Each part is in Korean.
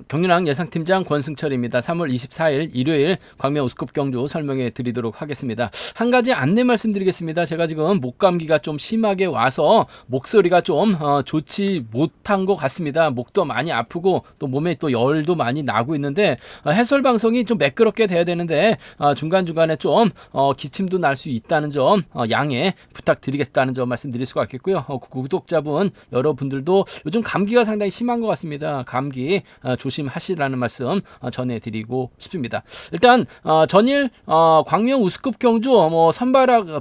경륜왕 예상팀장 권승철입니다. 3월 24일 일요일 광명 우스컵 경주 설명해 드리도록 하겠습니다. 한 가지 안내 말씀드리겠습니다. 제가 지금 목감기가 좀 심하게 와서 목소리가 좀 좋지 못한 것 같습니다. 목도 많이 아프고 또 몸에 또 열도 많이 나고 있는데 해설 방송이 좀 매끄럽게 돼야 되는데 중간중간에 좀 기침도 날 수 있다는 점 양해 부탁드리겠다는 점 말씀드릴 수가 있겠고요. 구독자분 여러분들도 요즘 감기가 상당히 심한 것 같습니다. 감기 조심하시라는 말씀 전해드리고 싶습니다. 일단 전일 광명 우스컵 경주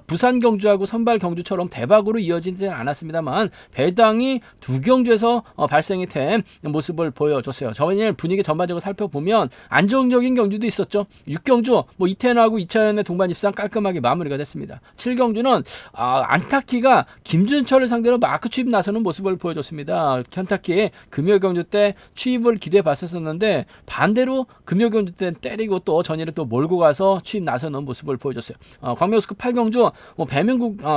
부산 경주하고 선발 경주처럼 대박으로 이어지지는 않았습니다만 배당이 두 경주에서 발생이 된 모습을 보여줬어요. 전일 분위기 전반적으로 살펴보면 안정적인 경주도 있었죠. 6경주 이태현하고 이차현의 동반 입상 깔끔하게 마무리가 됐습니다. 7경주는 안타키가 김준철을 상대로 마크 추입 나서는 모습을 보여줬습니다. 안타키 금요 경주 때 추입을 기대봤었는데 반대로 금요 경주 때 때리고 또 전일에 또 몰고 가서 추입 나서는 모습을 보여줬어요. 광명 우스컵 8경주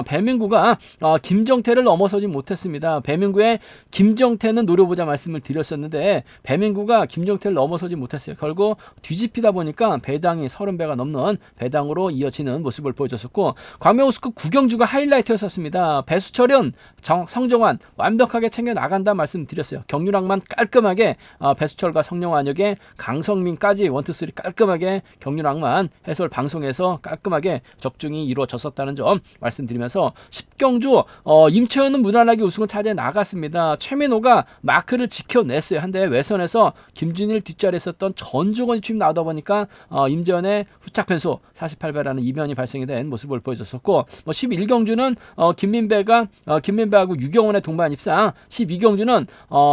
배민구가 김정태를 넘어서지 못했습니다. 배민구의 김정태는 노려보자 말씀을 드렸었는데 배민구가 김정태를 넘어서지 못했어요. 결국 뒤집히다 보니까 배당이 30배가 넘는 배당으로 이어지는 모습을 보여줬었고 광명 우스컵 9경주가 하이라이트였었습니다. 배수철은 성정환 완벽하게 챙겨 나간다 말씀드렸어요. 경륜왕만 깔끔하게 배수철과 성령환역에 강성민까지 1, 2, 3 깔끔하게 경륜왕만 해설 방송에서 깔끔하게 적중이 이루어졌었다는 점 말씀드리면서 10경주 임채현은 무난하게 우승을 차지해 나갔습니다. 최민호가 마크를 지켜냈어요. 한데 외선에서 김준일 뒷자리에 있었던 전종원이 추임 나오다 보니까 임재현의 후착 변수 48배라는 이변이 발생이 된 모습을 보여줬었고 11경주는 김민배하고 유경원의 동반 입상 12경주는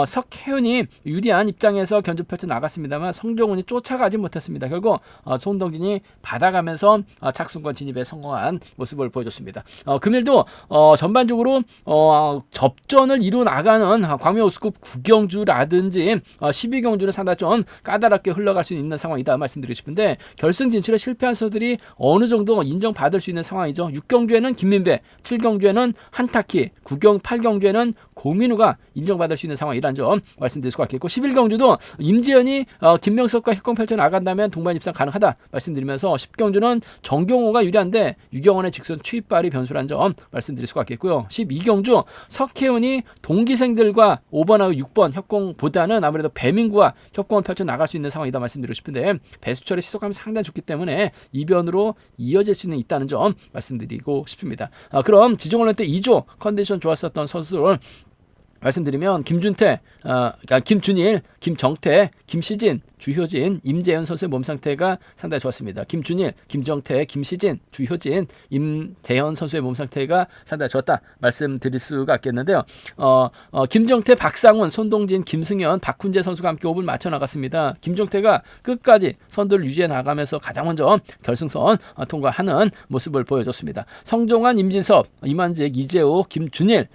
석혜은이 유리한 입장에서 견주 펼쳐 나갔습니다만 성종훈이 쫓아가지 못했습니다. 결국 손동진이 받아가면서 착순권 진입에 성공한 모습을 보여줬습니다. 금일도 전반적으로 접전을 이루 나가는 광명 우스컵 9경주라든지 12경주는 상당히 좀 까다롭게 흘러갈 수 있는 상황이다 말씀드리고 싶은데 결승 진출에 실패한 선수들이 어느 정도 인정받을 수 있는 상황이죠. 6경주에는 김민배, 7경주에는 한타키, 8경주에는 고민우가 인정받을 수 있는 상황이라는 점 말씀드릴 수가 있겠고 11경주도 임지연이 김명석과 협공 펼쳐 나간다면 동반 입상 가능하다 말씀드리면서 10경주는 정경호가 유리한데 유경원의 직선 추입발이 변수라는 점 말씀드릴 수가 있겠고요. 12경주 석혜은이 동기생들과 5번하고 6번 협공보다는 아무래도 배민구와 협공을 펼쳐 나갈 수 있는 상황이다 말씀드리고 싶은데 배수철의 시속감이 상당히 좋기 때문에 이변으로 이어질 수는 있다는 점 말씀드리고 싶습니다. 그럼 지정훈련 때 2조 컨디션 좋았었던 선수들 말씀드리면 김준태, 김준일, 김정태, 김시진, 주효진, 임재현 선수의 몸 상태가 상당히 좋았습니다. 김준일, 김정태, 김시진, 주효진, 임재현 선수의 몸 상태가 상당히 좋았다 말씀드릴 수가 있겠는데요. 김정태, 박상훈, 손동진, 김승현, 박훈재 선수가 함께 호흡을 맞춰 나갔습니다. 김정태가 끝까지 선두를 유지해 나가면서 가장 먼저 결승선 통과하는 모습을 보여줬습니다. 성종환, 임진섭, 이만직, 이재호, 김준일,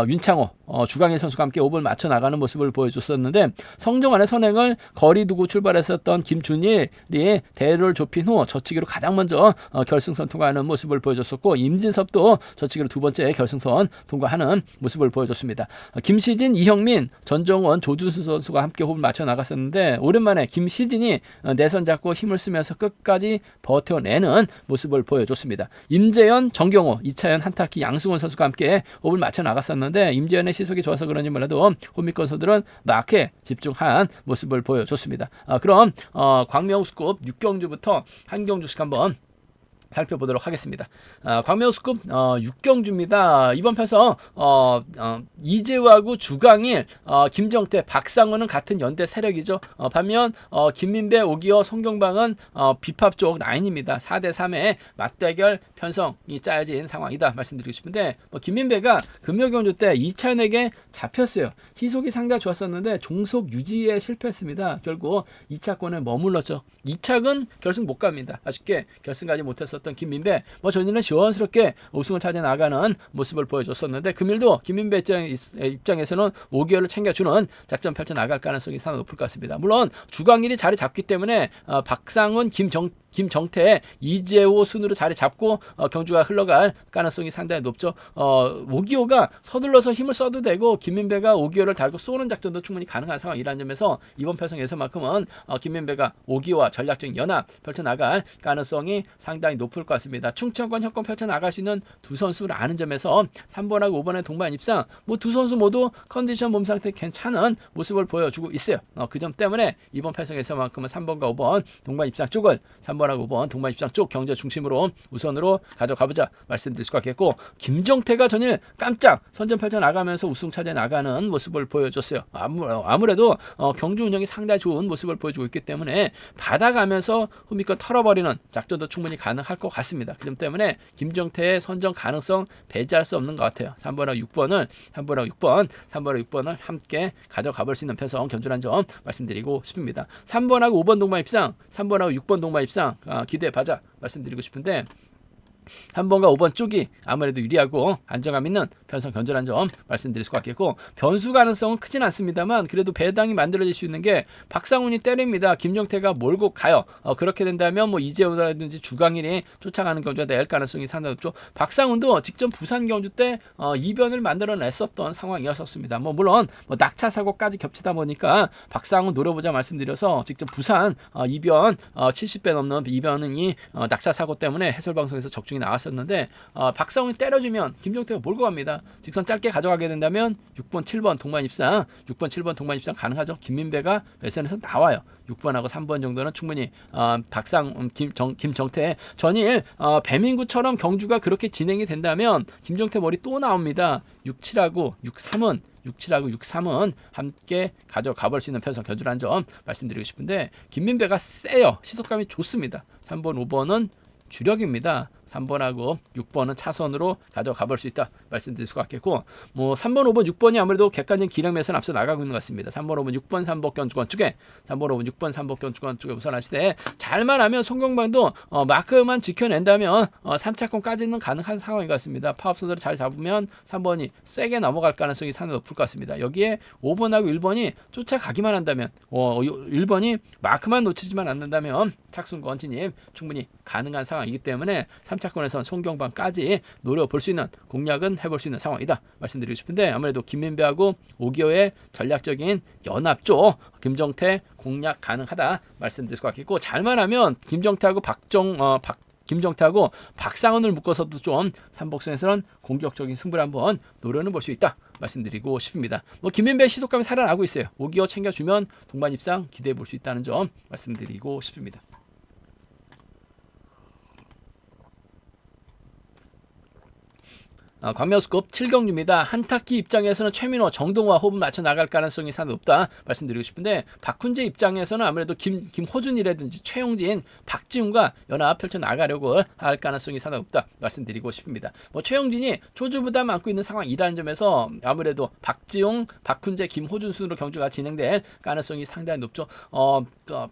윤창호, 주강일 선수가 함께 호흡을 맞춰 나가는 모습을 보여줬었는데 성종환의 선행을 거리 두고 출발했었던 김준일이 대를 좁힌 후 저치기로 가장 먼저 결승선 통과하는 모습을 보여줬었고 임진섭도 저치기로 두 번째 결승선 통과하는 모습을 보여줬습니다. 김시진, 이형민, 전정원, 조준수 선수가 함께 호흡을 맞춰 나갔었는데 오랜만에 김시진이 내선 잡고 힘을 쓰면서 끝까지 버텨내는 모습을 보여줬습니다. 임재현, 정경호, 이차현, 한타키, 양승원 선수가 함께 호흡을 맞춰 나갔었는데 임재현의 시속이 좋아서 그런지 몰라도 홈미권 선수들은 마크에 집중한 모습을 보여줬습니다. 그럼 광명 우스컵 6경주부터 한 경주씩 한번 살펴보도록 하겠습니다. 광명 우스컵 6경주입니다. 이번 편에서 이재호하고 주강일, 김정태, 박상원은 같은 연대 세력이죠. 반면 김민배, 오기어, 송경방은 비팝 쪽 라인입니다. 4대3의 맞대결 편성이 짜여진 상황이다 말씀드리고 싶은데 김민배가 금요경주 때 이차현에게 잡혔어요. 희속이 상당히 좋았었는데 종속 유지에 실패했습니다. 결국 2차권에 머물렀죠. 2차는 결승 못 갑니다. 아쉽게 결승 가지 못했었던 김민배 전일은 시원스럽게 우승을 차지해 나가는 모습을 보여줬었는데 금일도 김민배 입장에서는 5개월을 챙겨주는 작전 펼쳐 나갈 가능성이 상당히 높을 것 같습니다. 물론 주강일이 자리 잡기 때문에 박상훈, 김정태, 이재호 순으로 자리 잡고 경주가 흘러갈 가능성이 상당히 높죠. 오기호가 서둘러서 힘을 써도 되고 김민배가 오기호를 달고 쏘는 작전도 충분히 가능한 상황이라는 점에서 이번 편성에서만큼은 김민배가 오기호와 전략적인 연합 펼쳐나갈 가능성이 상당히 높을 것 같습니다. 충청권 협권 펼쳐나갈 수 있는 두 선수라는 점에서 3번하고 5번의 동반 입상 뭐 두 선수 모두 컨디션 몸 상태 괜찮은 모습을 보여주고 있어요. 그 점 때문에 이번 편성에서만큼은 3번과 5번 동반 입상 쪽을 3번하고 5번 동반 입상 쪽 경제 중심으로 우선으로 가져가보자 말씀드릴 수가 있겠고, 김정태가 전일 깜짝 선전 펼쳐 나가면서 우승 차지해 나가는 모습을 보여줬어요. 아무래도 경주 운영이 상당히 좋은 모습을 보여주고 있기 때문에 받아가면서 후미권 털어버리는 작전도 충분히 가능할 것 같습니다. 그 점 때문에 김정태의 선전 가능성 배제할 수 없는 것 같아요. 3번하고 6번을 함께 가져가 볼 수 있는 편성 견주란 점 말씀드리고 싶습니다. 3번하고 5번 동반 입상, 3번하고 6번 동반 입상 기대해봐자 말씀드리고 싶은데, 3번과 5번 쪽이 아무래도 유리하고 안정감 있는 편성 견주란 점 말씀드릴 수가 있겠고, 변수 가능성은 크진 않습니다만 그래도 배당이 만들어질 수 있는 게 박상훈이 때립니다. 김정태가 몰고 가요. 그렇게 된다면 뭐 이재호라든지 주강일이 쫓아가는 경주가 될 가능성이 상당히 높죠. 박상훈도 직접 부산 경주 때 이변을 만들어냈었던 상황이었습니다. 물론 낙차 사고까지 겹치다 보니까 박상훈 노려보자 말씀드려서 직접 부산 이변 70배 넘는 이변이 낙차 사고 때문에 해설 방송에서 적중이 나왔었는데, 박상훈이 때려주면 김정태가 몰고 갑니다. 직선 짧게 가져가게 된다면 6번, 7번 동반 입상, 6번, 7번 동반 입상 가능하죠. 김민배가 외선에서 나와요. 6번하고 3번 정도는 충분히 김정태 전일 배민구처럼 경주가 그렇게 진행이 된다면 김정태 머리 또 나옵니다. 6, 7하고 6, 3은 함께 가져가 볼 수 있는 편성 견주라는 점 말씀드리고 싶은데, 김민배가 세요. 시속감이 좋습니다. 3번, 5번은 주력입니다. 3번하고 6번은 차선으로 가져가 볼 수 있다 말씀드릴 수가 있겠고, 3번, 5번, 6번이 아무래도 객관적인 기량에서는 앞서 나가고 있는 것 같습니다. 3번, 5번, 6번, 3번 견주권 쪽에 3번, 5번, 6번, 3번 견주권 쪽에 우선하시되, 잘만 하면 송경방도 마크만 지켜낸다면 3차권까지는 가능한 상황인 것 같습니다. 파업선들을 잘 잡으면 3번이 세게 넘어갈 가능성이 상당히 높을 것 같습니다. 여기에 5번하고 1번이 쫓아가기만 한다면 1번이 마크만 놓치지만 않는다면 착순권 진입 충분히 가능한 상황이기 때문에 3차권에선 송경방까지 노려볼 수 있는 공략은 해볼 수 있는 상황이다 말씀드리고 싶은데, 아무래도 김민배하고 오기호의 전략적인 연합 쪽 김정태 공략 가능하다 말씀드릴 수 같겠고, 잘만 하면 김정태하고 김정태하고 박상훈을 묶어서도 좀 삼복선에서는 공격적인 승부를 한번 노려는 볼 수 있다 말씀드리고 싶습니다. 김민배 시속감이 살아나고 있어요. 오기호 챙겨주면 동반 입상 기대해 볼 수 있다는 점 말씀드리고 싶습니다. 광명스급 7경주입니다. 한타키 입장에서는 최민호, 정동화 호흡 맞춰 나갈 가능성이 상당히 높다 말씀드리고 싶은데, 박훈재 입장에서는 아무래도 김호준이라든지 최용진, 박지훈과 연합 펼쳐 나가려고 할 가능성이 상당히 높다 말씀드리고 싶습니다. 최용진이 초주부담 안고 있는 상황이라는 점에서 아무래도 박지훈, 박훈재, 김호준 순으로 경주가 진행될 가능성이 상당히 높죠.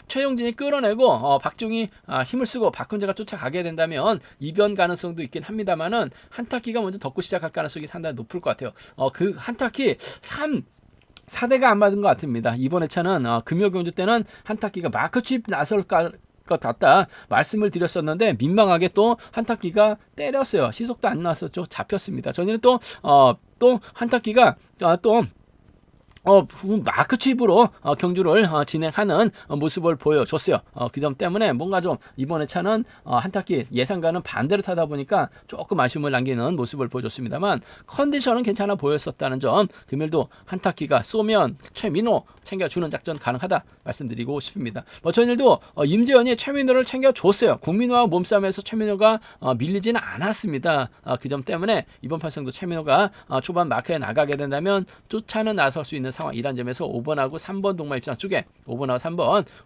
최용진이 끌어내고 박지훈이 힘을 쓰고 박훈재가 쫓아가게 된다면 이변 가능성도 있긴 합니다만은 한타키가 먼저 덮고 시작할 가능성이 상당히 높을 것 같아요. 그 한타키 참 사대가 안 맞은 것 같습니다. 이번 회차는 금요 경주 때는 한타키가 마크 칩 나설 것 같다 말씀을 드렸었는데, 민망하게 또 한타키가 때렸어요. 시속도 안 나왔었죠. 잡혔습니다. 저는 또 한타키가 또 마크 칩으로 경주를 진행하는 모습을 보여줬어요. 그 점 때문에 뭔가 좀 이번 회차는 한타키 예상과는 반대로 타다 보니까 조금 아쉬움을 남기는 모습을 보여줬습니다만, 컨디션은 괜찮아 보였었다는 점, 금일도 한타키가 쏘면 최민호 챙겨주는 작전 가능하다 말씀드리고 싶습니다. 전일도 임재현이 최민호를 챙겨줬어요. 국민호와 몸싸움에서 최민호가 밀리지는 않았습니다. 그 점 때문에 이번 편성도 최민호가 초반 마크에 나가게 된다면 쫓아는 나설 수 있는 상황이란 점에서 5번하고 3번 동반 입상 쪽에 5번하고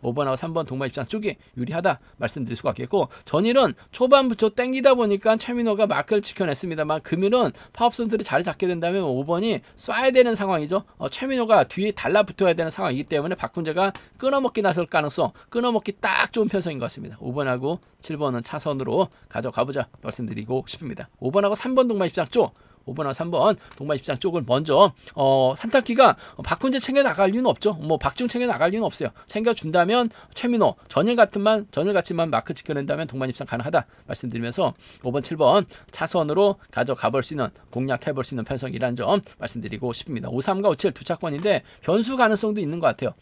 3번 동반 입상 쪽이 유리하다 말씀드릴 수가 있겠고, 전일은 초반부터 땡기다 보니까 최민호가 마크를 지켜냈습니다만, 금일은 파업선들이 자리 잡게 된다면 5번이 쏴야 되는 상황이죠. 최민호가 뒤에 달라붙어야 되는 상황이기 때문에 박훈재가 끊어먹기 나설 가능성, 끊어먹기 딱 좋은 편성인 것 같습니다. 5번하고 7번은 차선으로 가져가보자 말씀드리고 싶습니다. 5번하고 3번 동반 입상 쪽 5번하고 3번 동반 입장 쪽을 먼저 산타키가 박훈재 챙겨 나갈 이유는 없죠. 뭐 박중 챙겨 나갈 이유는 없어요. 챙겨 준다면 최민호 전일같이만 마크 지켜낸다면 동반 입장 가능하다 말씀드리면서 5번 7번 차선으로 가져가 볼 수 있는 공략해 볼 수 있는 편성이라는 점 말씀드리고 싶습니다. 53과 57 두 차권인데 변수 가능성도 있는 것 같아요.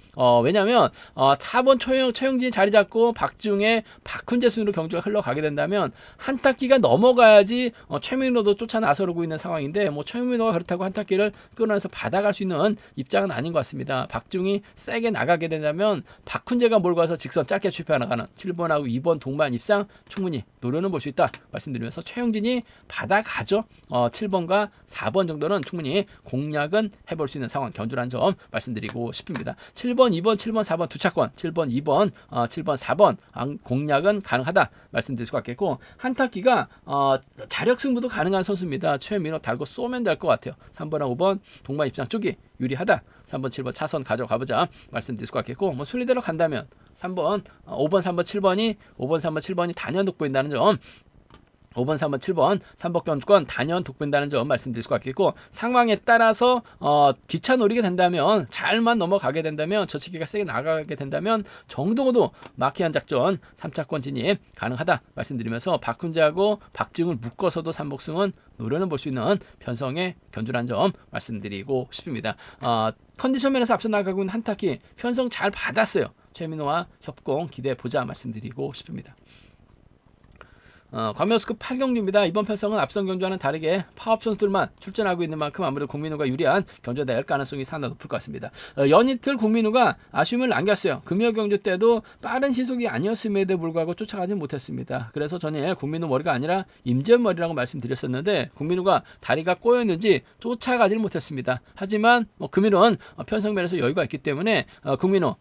왜냐하면 4번 최용진이 자리 잡고 박중의 박훈재 순으로 경주가 흘러가게 된다면 한타키가 넘어가야지 최민호도 쫓아 나서고 있는 상황인데 뭐 최민호가 그렇다고 한타키를 끌어내서 받아갈 수 있는 입장은 아닌 것 같습니다. 박중이 세게 나가게 된다면 박훈재가 몰고 와서 직선 짧게 출패 나가는 7번하고 2번 동반 입상 충분히 노려는 볼 수 있다 말씀드리면서 최용진이 받아가죠. 7번과 4번 정도는 충분히 공략은 해볼 수 있는 상황 견주라는 점 말씀드리고 싶습니다. 7번, 2번, 7번, 4번 두 차권 7번, 2번, 7번, 4번 공략은 가능하다 말씀드릴 수 같겠고 한타키가 자력 승부도 가능한 선수입니다. 최민호 달고 쏘면 될 것 같아요. 3번하고 5번 동반 입장 쪽이 유리하다. 3번, 7번 차선 가져가보자 말씀드릴 수 같겠고 뭐 순리대로 간다면 3번, 5번, 3번, 7번이 5번, 3번, 7번이 단연 돋보인다는 점 5번, 3번, 7번 3번 경주권 단연 돋보인다는 점 말씀드릴 수 같겠고 상황에 따라서 기차 노리게 된다면 잘만 넘어가게 된다면 저치기가 세게 나가게 된다면 정동호도 마키한 작전 3차권 진입 가능하다 말씀드리면서 박훈재하고 박지웅을 묶어서도 삼복승은 노려는 볼 수 있는 편성의 견주라는 점 말씀드리고 싶습니다. 컨디션 면에서 앞서 나가고 있는 한타키 편성 잘 받았어요. 최민호와 협공 기대해보자 말씀드리고 싶습니다. 광명스급 8경주입니다. 이번 편성은 앞선 경주와는 다르게 파업 선수들만 출전하고 있는 만큼 아무래도 공민우가 유리한 경주가 될 가능성이 상당히 높을 것 같습니다. 연이틀 공민우가 아쉬움을 남겼어요. 금요 경주 때도 빠른 시속이 아니었음에도 불구하고 쫓아가지 못했습니다. 그래서 전에 공민우 머리가 아니라 임재현 머리라고 말씀드렸었는데 공민우가 다리가 꼬였는지 쫓아가지 못했습니다. 하지만 금일은 편성면에서 여유가 있기 때문에 공민우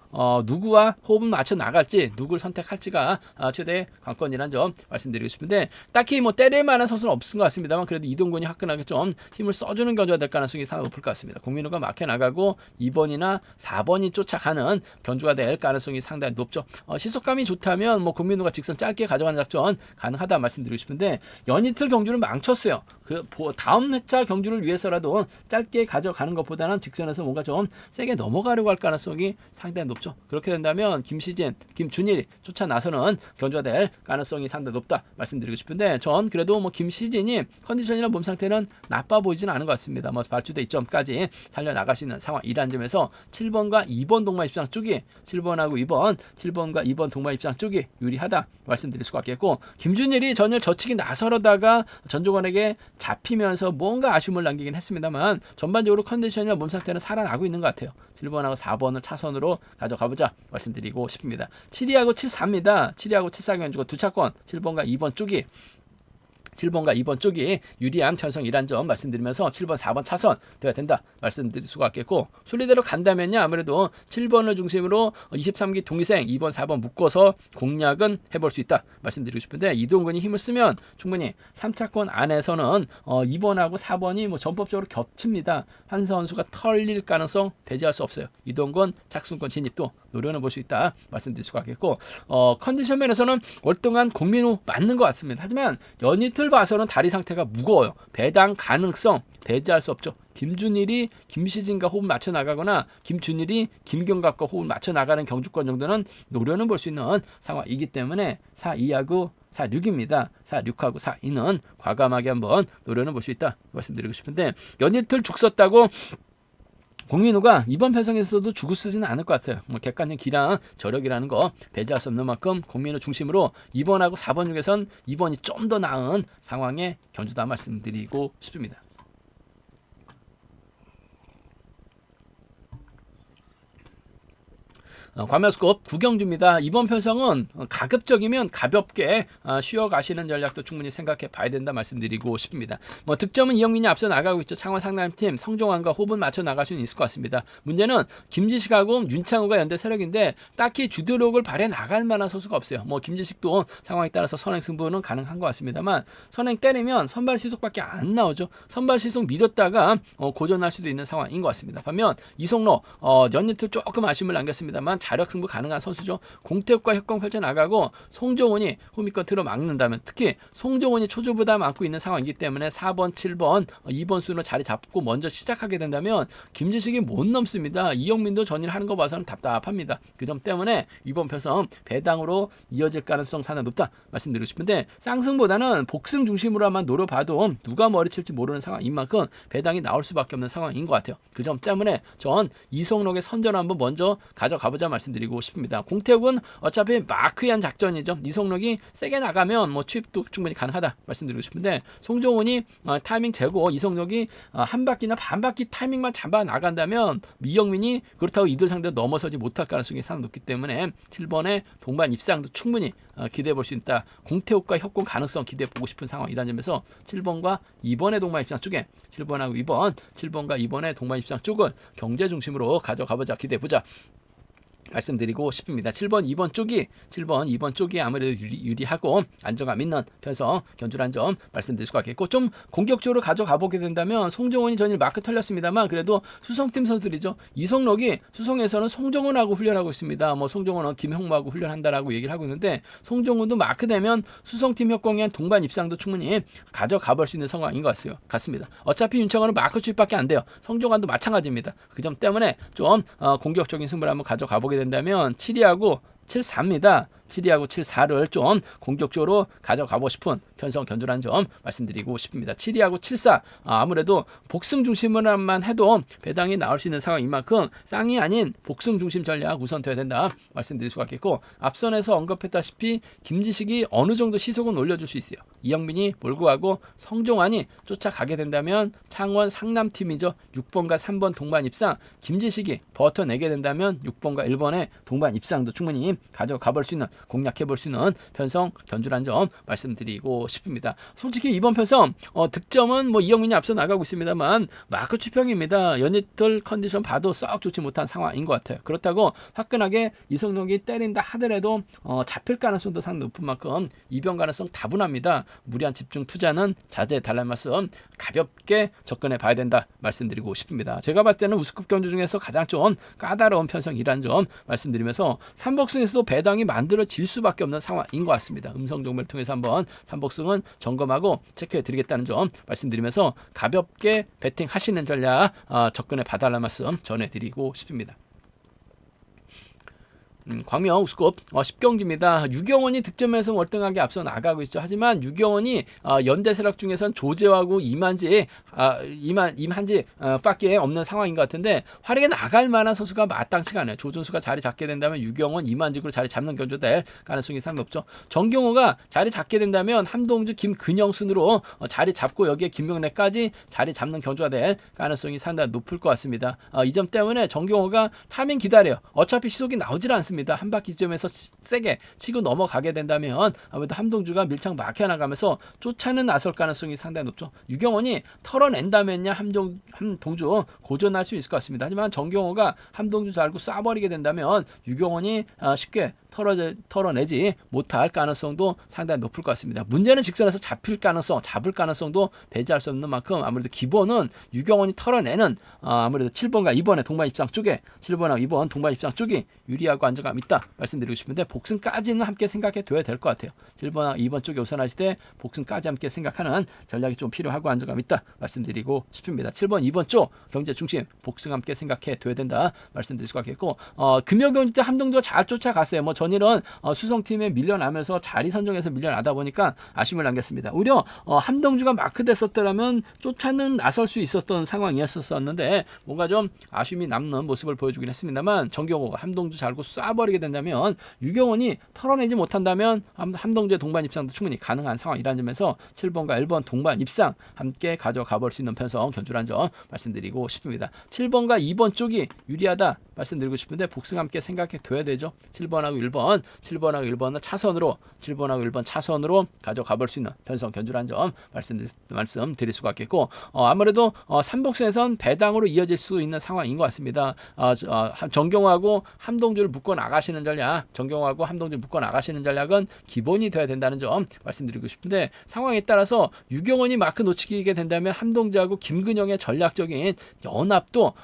누구와 호흡을 맞춰 나갈지 누구를 선택할지가 최대의 관건이라는 점 말씀드리고 싶습니다. 근데 딱히 뭐 때릴 만한 선수는 없은 것 같습니다만 그래도 이동근이 화끈하게 좀 힘을 써주는 경주가 될 가능성이 상당히 높을 것 같습니다. 공민우가 막혀 나가고 2번이나 4번이 쫓아가는 경주가 될 가능성이 상당히 높죠. 시속감이 좋다면 뭐 공민우가 직선 짧게 가져가는 작전 가능하다 말씀드리고 싶은데 연이틀 경주를 망쳤어요. 그 다음 회차 경주를 위해서라도 짧게 가져가는 것보다는 직선에서 뭔가 좀 세게 넘어가려고 할 가능성이 상당히 높죠. 그렇게 된다면 김시진, 김준일이 쫓아 나서는 경주가 될 가능성이 상당히 높다 말씀드리고 싶은데 전 그래도 뭐 김시진이 컨디션이나 몸 상태는 나빠 보이지는 않은 것 같습니다. 뭐 발주대 2점까지 살려 나갈 수 있는 상황이라는 점에서 7번과 2번 동반 입장 쪽이 7번하고 7번과 2번 동반 입장 쪽이 유리하다 말씀드릴 수가 있겠고 김준일이 전일 저치기 나서려다가 전종원에게 잡히면서 뭔가 아쉬움을 남기긴 했습니다만 전반적으로 컨디션이나 몸 상태는 살아나고 있는 것 같아요. 7번하고 4번을 차선으로 가져가보자 말씀드리고 싶습니다. 7위하고 74입니다. 7위하고 74 경주가 두 차권 7번과 2번 쪽이 유리한 편성이란 점 말씀드리면서 7번, 4번 차선 돼야 된다 말씀드릴 수가 있겠고 순리대로 간다면요 아무래도 7번을 중심으로 23기 동기생 2번, 4번 묶어서 공략은 해볼 수 있다 말씀드리고 싶은데 이동근이 힘을 쓰면 충분히 3차권 안에서는 2번하고 4번이 뭐 전법적으로 겹칩니다. 한 선수가 털릴 가능성 배제할 수 없어요. 이동근 착순권 진입도 노려는 볼 수 있다 말씀드릴 수가 있겠고 컨디션 면에서는 월등한 공민우 맞는 것 같습니다. 하지만 연이틀 봐서는 다리 상태가 무거워요. 배당 가능성 배제할 수 없죠. 김준일이 김시진과 호흡 맞춰 나가거나 김준일이 김경갑과 호흡 맞춰 나가는 경주권 정도는 노려는 볼 수 있는 상황이기 때문에 4-2하고 4-6입니다. 4-6하고 4-2는 과감하게 한번 노려는 볼 수 있다 말씀드리고 싶은데 연이틀 죽 썼다고 공민우가 이번 편성에서도 죽을 쓰지는 않을 것 같아요. 뭐 객관적 기량 저력이라는 거 배제할 수 없는 만큼 공민우 중심으로 2번하고 4번 중에선 2번이 좀 더 나은 상황의 경주다 말씀드리고 싶습니다. 과면스급 9경주입니다. 이번 편성은 가급적이면 가볍게 쉬어가시는 전략도 충분히 생각해 봐야 된다 말씀드리고 싶습니다. 뭐 득점은 이영민이 앞서 나가고 있죠. 창원 상남팀 성종환과 호흡을 맞춰 나갈 수는 있을 것 같습니다. 문제는 김지식하고 윤창우가 연대 세력인데 딱히 주도력을 발휘 나갈 만한 선수가 없어요. 뭐 김지식도 상황에 따라서 선행 승부는 가능한 것 같습니다만 선행 때리면 선발 시속밖에 안 나오죠. 선발 시속 밀었다가 고전할 수도 있는 상황인 것 같습니다. 반면 이성로 연이틀 조금 아쉬움을 남겼습니다만 상대방 자력 승부 가능한 선수죠. 공태욱과 협공 펼쳐 나가고 송정훈이 후미권 틀어 막는다면, 특히 송정훈이 초조부담 안고 있는 상황이기 때문에 4번, 7번, 2번 순으로 자리 잡고 먼저 시작하게 된다면 김지식이 못 넘습니다. 이영민도 전일 하는 거 봐서는 답답합니다. 그 점 때문에 이번 편성 배당으로 이어질 가능성 상당히 높다 말씀드리고 싶은데, 쌍승보다는 복승 중심으로만 노려봐도 누가 머리칠지 모르는 상황인 만큼 배당이 나올 수밖에 없는 상황인 것 같아요. 그 점 때문에 전 이성록의 선전을 한번 먼저 가져가보자 말씀드리고 싶습니다. 공태욱은 어차피 마크한 작전이죠. 이성록이 세게 나가면 뭐 취입도 충분히 가능하다 말씀드리고 싶은데, 송정훈이 타이밍 재고 이성록이 한 바퀴나 반 바퀴 타이밍만 잡아 나간다면 이영민이 그렇다고 이들 상대로 넘어서지 못할 가능성이 상당히 높기 때문에 7번의 동반 입상도 충분히 기대해 볼 수 있다. 공태욱과 협공 가능성 기대해 보고 싶은 상황이라는 점에서 7번과 2번의 동반 입상 쪽에 7번하고 2번, 7번과 2번의 동반 입상 쪽을 경제 중심으로 가져가보자, 기대해 보자 말씀드리고 싶습니다. 7번, 2번 쪽이 아무래도 유리하고 안정감 있는 편성 견주란 점 말씀드릴 수가 있겠고, 좀 공격적으로 가져가 보게 된다면 송정훈이 전일 마크 털렸습니다만 그래도 수성팀 선수들이죠. 이성록이 수성에서는 송정훈하고 훈련하고 있습니다. 뭐 송정훈은 김형무하고 훈련한다라고 얘기를 하고 있는데, 송정훈도 마크 되면 수성팀 협공에 한 동반 입상도 충분히 가져가 볼 수 있는 상황인 것 같습니다. 어차피 윤창원은 마크 주입밖에 안 돼요. 송정환도 마찬가지입니다. 그 점 때문에 좀 공격적인 승부를 한번 가져가 보게 된다면 7위하고 7-4입니다. 7위하고 7-4를 좀 공격적으로 가져가고 싶은 편성 견주라는 점 말씀드리고 싶습니다. 7위하고 7-4 아무래도 복승 중심으로만 해도 배당이 나올 수 있는 상황인 만큼 쌍이 아닌 복승 중심 전략 우선돼야 된다 말씀드릴 수가 있겠고, 앞선에서 언급했다시피 김지식이 어느 정도 시속은 올려줄 수 있어요. 이영민이 몰고 가고 성종환이 쫓아가게 된다면 창원 상남팀이죠. 6번과 3번 동반 입상, 김지식이 버텨내게 된다면 6번과 1번의 동반 입상도 충분히 가져가 볼 수 있는, 공략해 볼 수 있는 편성 견주란 점 말씀드리고 싶습니다. 솔직히 이번 편성 득점은 뭐 이영민이 앞서 나가고 있습니다만 마크 추평입니다. 연이틀 컨디션 봐도 썩 좋지 못한 상황인 것 같아요. 그렇다고 화끈하게 이성록이 때린다 하더라도 잡힐 가능성도 상당히 높은 만큼 이변 가능성 다분합니다. 무리한 집중 투자는 자제해 달라는 말씀 가볍게 접근해 봐야 된다 말씀드리고 싶습니다. 제가 봤을 때는 우승급 경주 중에서 가장 좀 까다로운 편성이라는 점 말씀드리면서, 삼복승에서도 배당이 만들어질 수밖에 없는 상황인 것 같습니다. 음성 정보를 통해서 한번 삼복승은 점검하고 체크해 드리겠다는 점 말씀드리면서 가볍게 배팅 하시는 전략 접근해 봐달라는 말씀 전해드리고 싶습니다. 광명 우스컵 10경기입니다. 유경원이 득점에서 월등하게 앞서 나가고 있죠. 하지만 유경원이 연대 세력 중에선 조재호하고 임한지 밖에 없는 상황인 것 같은데, 활약에 나갈 만한 선수가 마땅치가 않아요. 조준수가 자리 잡게 된다면 유경원, 임한직으로 자리 잡는 견주 될 가능성이 상당히 높죠. 정경호가 자리 잡게 된다면 함동주, 김근영 순으로 자리 잡고 여기에 김명래까지 자리 잡는 견주가 될 가능성이 상당히 높을 것 같습니다. 이 점 때문에 정경호가 타이밍 기다려요. 어차피 시속이 나오질 않습니다. 한 바퀴 점에서 세게 치고 넘어가게 된다면 아무래도 함동주가 밀착 막혀나가면서 쫓아는 나설 가능성이 상당히 높죠. 유경원이 털어낸다면야 함동주 고전할 수 있을 것 같습니다. 하지만 정경호가 함동주 달고 쏴버리게 된다면 유경원이 쉽게 털어내지 못할 가능성도 상당히 높을 것 같습니다. 문제는 직선에서 잡을 가능성도 배제할 수 없는 만큼 아무래도 기본은 유경원이 털어내는 아무래도 7번과 2번의 동반 입상 쪽에 7번하고 2번 동반 입상 쪽이 유리하고 안정감 있다 말씀드리고 싶은데, 복승까지는 함께 생각해 둬야 될 것 같아요. 7번하고 2번 쪽에 우선하실 때 복승까지 함께 생각하는 전략이 좀 필요하고 안정감 있다 말씀드리고 싶습니다. 7번, 2번 쪽 경제 중심 복승 함께 생각해 둬야 된다 말씀드릴 수가 있겠고, 금요경기 때 함동주가 잘 쫓아갔어요. 뭐 전일은 수성팀에 밀려나면서 자리 선정에서 밀려나다 보니까 아쉬움을 남겼습니다. 오히려 함동주가 마크됐었더라면 쫓아는 나설 수 있었던 상황이었었는데 뭔가 좀 아쉬움이 남는 모습을 보여주긴 했습니다만, 정경호가 함동주 잘고 쏴버리게 된다면 유경원이 털어내지 못한다면 함동주의 동반 입상도 충분히 가능한 상황이라는 점에서 7번과 1번 동반 입상 함께 가져가 볼 수 있는 편성 견주란 점 말씀드리고 싶습니다. 7번과 2번 쪽이 유리하다 말씀드리고 싶은데 복승 함께 생각해 둬야 되죠. 7번하고 1번은 차선으로 가져가 볼 수 있는 편성 견주란 점 말씀드릴 수가 있겠고, 아무래도 삼복승에선 배당으로 이어질 수 있는 상황인 것 같습니다. 정경호하고 함동주를 묶어 나가시는 전략, 정경호하고 함동준 묶어 나가시는 전략은 기본이 돼야 된다는 점 말씀드리고 싶은데, 상황에 따라서 유경원이 마크 놓치게 된다면 함동준하고 김근영의 전략적인 연합도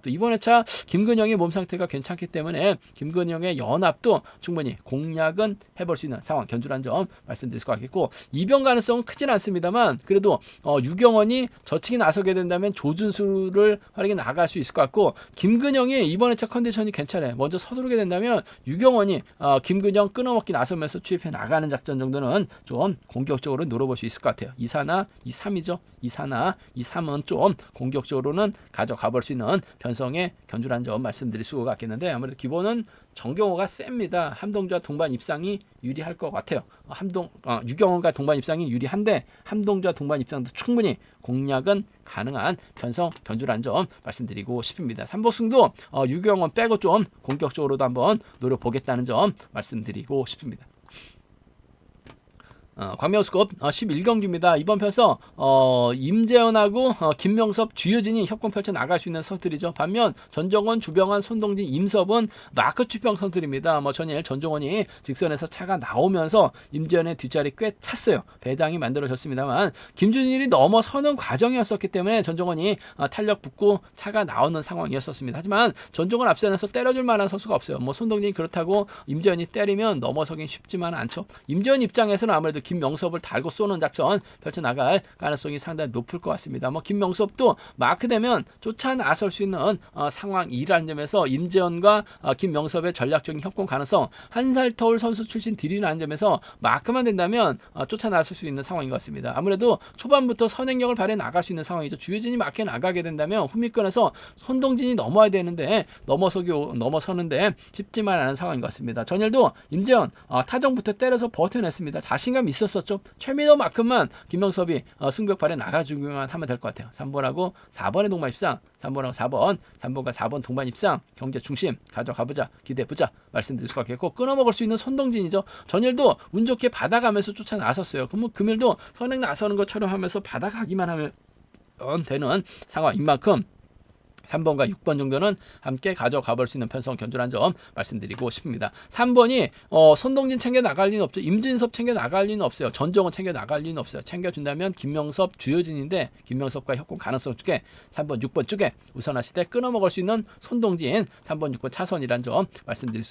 이번 회차 김근영의 몸 상태가 괜찮기 때문에 김근영의 연합도 충분히 공략은 해볼 수 있는 상황 견주라는 점 말씀드릴 수 같겠고, 이변 가능성은 크진 않습니다만 그래도 유경원이 저측에 나서게 된다면 조준수를 활용해 나갈 수 있을 것 같고, 김근영이 이번 회차 컨디션이 괜찮아요. 먼저 서두르게 된다면 유경원이 김근영 끊어먹기 나서면서 추입해 나가는 작전 정도는 좀 공격적으로 노려볼 수 있을 것 같아요. 2사나 2-3이죠. 2사나 2-3은 좀 공격적으로는 가져가 볼 수 있는 변성의 견주라는 점 말씀드릴 수가 같겠는데, 아무래도 기본은 정경호가 셉니다. 함동주와 동반 입상이 유리할 것 같아요. 유경원과 동반 입상이 유리한데 함동주와 동반 입상도 충분히 공략은 가능한 변성 견주라는 점 말씀드리고 싶습니다. 삼복승도 유경원 빼고 좀 공격적으로도 한번 노려보겠다는 점 말씀드리고 싶습니다. 광명우스컵 11경기입니다. 이번 편에서 임재현하고 김명섭, 주효진이 협공 펼쳐 나갈 수 있는 선수들이죠. 반면 전정원, 주병환, 손동진, 임섭은 마크 추평 선수들입니다. 전일 전정원이 직선에서 차가 나오면서 임재현의 뒷자리 꽤 찼어요. 배당이 만들어졌습니다만 김준일이 넘어서는 과정이었었기 때문에 전정원이 탄력 붙고 차가 나오는 상황이었었습니다. 하지만 전정원 앞선에서 때려줄 만한 선수가 없어요. 손동진이 그렇다고 임재현이 때리면 넘어서긴 쉽지만 않죠. 임재현 입장에서는 아무래도 김명섭을 달고 쏘는 작전 펼쳐나갈 가능성이 상당히 높을 것 같습니다. 김명섭도 마크되면 쫓아 나설 수 있는 상황이라는 점에서 임재현과 김명섭의 전략적인 협공 가능성, 한 살 터울 선수 출신 딜이라는 점에서 마크만 된다면 쫓아 나설 수 있는 상황인 것 같습니다. 아무래도 초반부터 선행력을 발휘해 나갈 수 있는 상황이죠. 주효진이 마크에 나가게 된다면 후미권에서 손동진이 넘어야 되는데 넘어서는데 쉽지만 않은 상황인 것 같습니다. 전일도 임재현 타정부터 때려서 버텨냈습니다. 자신감 있었었죠. 최민호만큼만 김명섭이 승벽 발에 나가주기만 하면 될 것 같아요. 3번하고 4번의 동반 입상, 3번하고 4번, 3번과 4번 동반 입상, 경제 중심 가져가보자, 기대해보자 말씀드릴 수 같겠고, 끊어먹을 수 있는 손동진이죠. 전일도 운 좋게 받아가면서 쫓아 나섰어요. 그러면 금일도 선행 나서는 것처럼 하면서 받아가기만 하면 되는 상황인 만큼 3번과 6번 정도는 함께 가져가 볼 수 있는 편성 견주라는 점 말씀드리고 싶습니다. 3번이 손동진 챙겨 나갈 리는 없죠. 임진섭 챙겨 나갈 리는 없어요. 전정원 챙겨 나갈 리는 없어요. 챙겨준다면 김명섭, 주효진인데 김명섭과 협공 가능성 쪽에 3번, 6번 쪽에 우선하실 때 끊어먹을 수 있는 손동진 3번, 6번 차선이라는 점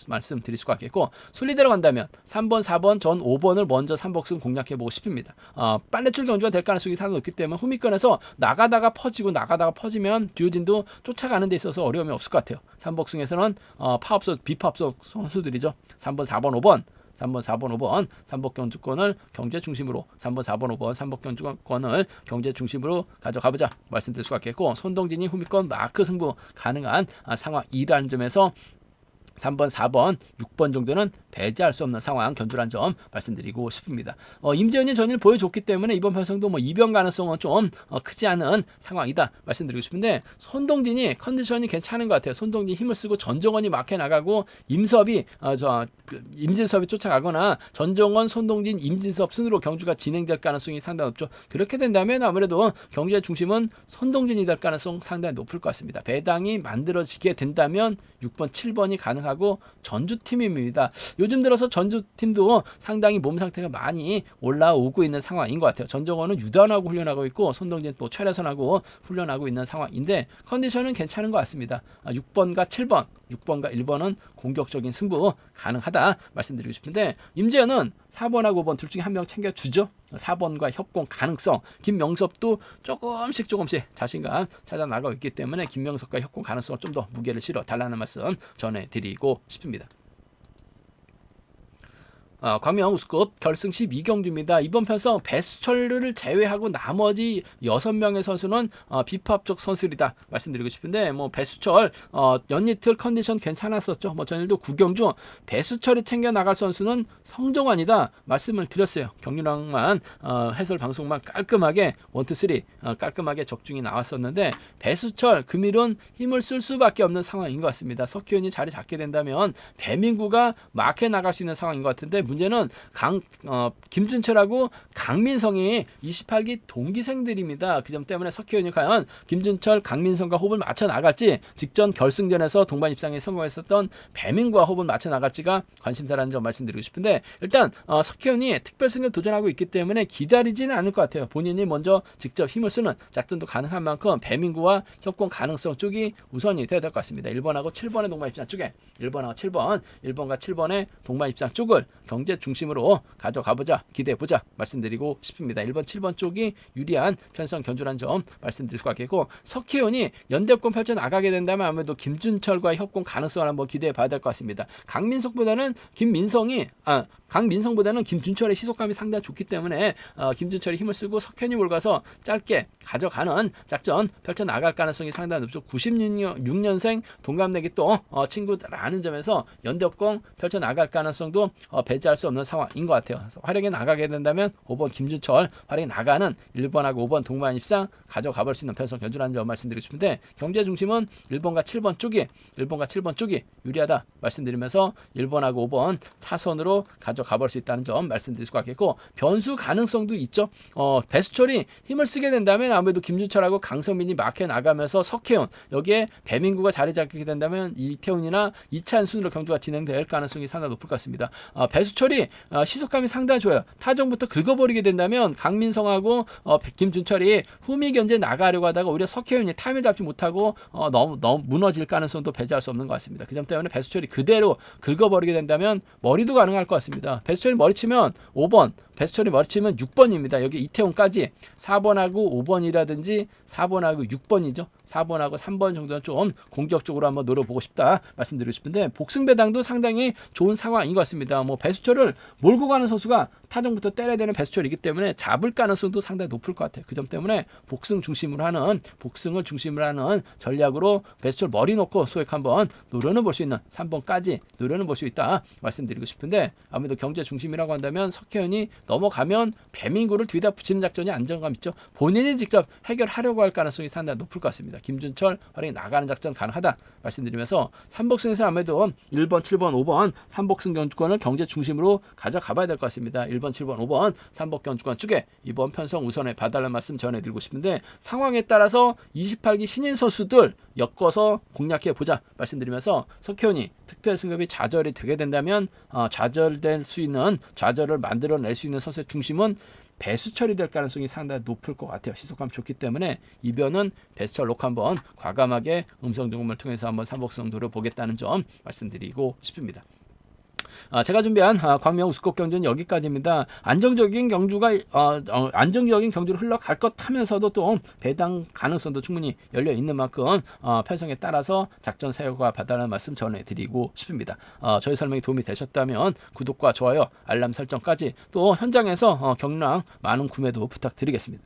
말씀드릴 수가 있겠고, 순리대로 간다면 3번, 4번, 전 5번을 먼저 3복승 공략해보고 싶습니다. 빨래줄 경주가 될 가능성이 상당히 높기 때문에 후미권에서 나가다가 퍼지면 주효진도 쫓아가는 데 있어서 어려움이 없을 것 같아요. 3복승에서는 비파업소 선수들이죠. 3번, 4번, 5번 3번, 4번, 5번 삼복 경주권을 경제 중심으로 3번, 4번, 5번 삼복 경주권을 경제 중심으로 가져가보자 말씀드릴 수가 있겠고, 손동진이 후미권 마크 승부 가능한 상황이라는 점에서 3번, 4번, 6번 정도는 배제할 수 없는 상황 견주란 점 말씀드리고 싶습니다. 임재현이 전일 보여줬기 때문에 이번 편성도 이변 가능성은 좀 크지 않은 상황이다 말씀드리고 싶은데, 손동진이 컨디션이 괜찮은 것 같아요. 손동진이 힘을 쓰고 전정원이 막혀 나가고 임진섭이 쫓아가거나 전정원, 손동진, 임진섭 순으로 경주가 진행될 가능성이 상당히 높죠. 그렇게 된다면 아무래도 경주의 중심은 손동진이 될 가능성 상당히 높을 것 같습니다. 배당이 만들어지게 된다면 6번, 7번이 가능하고 전주팀입니다. 요즘 들어서 전주팀도 상당히 몸 상태가 많이 올라오고 있는 상황인 것 같아요. 전정원은 유단하고 훈련하고 있고 손동진 또 최래선하고 훈련하고 있는 상황인데 컨디션은 괜찮은 것 같습니다. 6번과 7번, 6번과 1번은 공격적인 승부 가능하다 말씀드리고 싶은데, 임재현은 4번하고 5번 둘 중에 한 명 챙겨주죠. 4번과 협공 가능성, 김명섭도 조금씩 자신감 찾아 나가고 있기 때문에 김명섭과 협공 가능성을 좀 더 무게를 실어 달라는 말씀 전해드리고 싶습니다. 광명 우스컵 결승 12경주입니다. 이번 편성 배수철을 제외하고 나머지 6명의 선수는 비파업적 선수이다 말씀드리고 싶은데, 배수철 연이틀 컨디션 괜찮았었죠. 전일도 9경주 배수철이 챙겨 나갈 선수는 성정환이다 말씀을 드렸어요. 경륜왕만 해설 방송만 깔끔하게 1, 2, 3 깔끔하게 적중이 나왔었는데, 배수철 금일은 힘을 쓸 수밖에 없는 상황인 것 같습니다. 석희원이 자리 잡게 된다면 배민구가 막해 나갈 수 있는 상황인 것 같은데, 문제는 김준철하고 강민성이 28기 동기생들입니다. 그 점 때문에 석혜윤이 과연 김준철, 강민성과 호흡을 맞춰 나갈지, 직전 결승전에서 동반 입상에 성공했었던 배민구와 호흡을 맞춰 나갈지가 관심사라는 점 말씀드리고 싶은데, 일단 석혜윤이 특별승에 도전하고 있기 때문에 기다리지는 않을 것 같아요. 본인이 먼저 직접 힘을 쓰는 작전도 가능한 만큼 배민구와 협공 가능성 쪽이 우선이 돼야 될 것 같습니다. 1번하고 7번의 동반 입상 쪽에 1번하고 7번, 1번과 7번의 동반 입상 쪽을 경제 중심으로 가져가보자, 기대해보자 말씀드리고 싶습니다. 1번, 7번 쪽이 유리한 편성 견주라는 점 말씀드릴 수가 있겠고, 석혜윤이 연대권 펼쳐 나가게 된다면 아무래도 김준철과의 협공 가능성을 한번 기대해봐야 될 것 같습니다. 강민성보다는 김준철의 시속감이 상당히 좋기 때문에 김준철이 힘을 쓰고 석현이 몰가서 짧게 가져가는 작전 펼쳐 나갈 가능성이 상당히 높죠. 96년생 동갑내기 또 친구라는 점에서 연대권 펼쳐 나갈 가능성도 배제할 수 없는 상황인 것 같아요. 활약에 나가게 된다면 5번 김준철, 활약에 나가는 1번하고 5번 동반 입상 가져가 볼 수 있는 편성 견주라는 점 말씀드리고 싶은데, 경제 중심은 1번과 7번 쪽이 유리하다 말씀드리면서 1번하고 5번 차선으로 가져가 볼 수 있다는 점 말씀드릴 수가 있겠고, 변수 가능성도 있죠. 배수철이 힘을 쓰게 된다면 아무래도 김준철하고 강성민이 막혀 나가면서 석혜윤, 여기에 배민구가 자리 잡게 된다면 이태훈이나 이찬 순으로 경주가 진행될 가능성이 상당히 높을 것 같습니다. 배수철이 시속감이 상당히 좋아요. 타종부터 긁어버리게 된다면 강민성하고 김준철이 후미 견제 나가려고 하다가 오히려 석혜윤이 타임을 잡지 못하고 너무 무너질 가능성도 배제할 수 없는 것 같습니다. 그 점 때문에 배수철이 그대로 긁어버리게 된다면 머리도 가능할 것 같습니다. 배수철이 머리치면 5번, 배수철이 머리치면 6번입니다. 여기 이태훈까지 4번하고 5번이라든지 4번하고 6번이죠. 4번하고 3번 정도는 좀 공격적으로 한번 노려보고 싶다 말씀드리고 싶은데, 복승 배당도 상당히 좋은 상황인 것 같습니다. 배수철을 몰고 가는 선수가 타정부터 때려야 되는 배수철이기 때문에 잡을 가능성도 상당히 높을 것 같아요. 그 점 때문에 복승을 중심으로 하는 전략으로 배수철 머리 놓고 소액 한번 노려는 볼 수 있는 3번까지 노려는 볼 수 있다 말씀드리고 싶은데, 아무래도 경제 중심이라고 한다면 석혜윤이 넘어가면 배민구를 뒤에다 붙이는 작전이 안정감 있죠. 본인이 직접 해결하려고 할 가능성이 상당히 높을 것 같습니다. 김준철 활약이 나가는 작전 가능하다 말씀드리면서, 삼복승에서 아무래도 1번, 7번, 5번 삼복승 경주권을 경제 중심으로 가져가 봐야 될 것 같습니다. 1번, 7번, 5번 삼복 경주권 쪽에 이번 편성 우선에 봐달라는 말씀 전해드리고 싶은데, 상황에 따라서 28기 신인 선수들 엮어서 공략해 보자 말씀드리면서, 석혜윤이 특별 승급이 좌절이 되게 된다면 좌절을 만들어낼 수 있는 선수의 중심은 배수철이 될 가능성이 상당히 높을 것 같아요. 시속감 좋기 때문에 이변은 배수철 놓고 한번 과감하게 음성 등음을 통해서 한번 삼복승 노려보겠다는 점 말씀드리고 싶습니다. 제가 준비한 광명 우스컵 경주는 여기까지입니다. 안정적인 경주를 흘러갈 것 하면서도 또 배당 가능성도 충분히 열려 있는 만큼 편성에 따라서 작전 사용과 받아라는 말씀 전해드리고 싶습니다. 저희 설명이 도움이 되셨다면 구독과 좋아요, 알람 설정까지, 또 현장에서 경랑 많은 구매도 부탁드리겠습니다.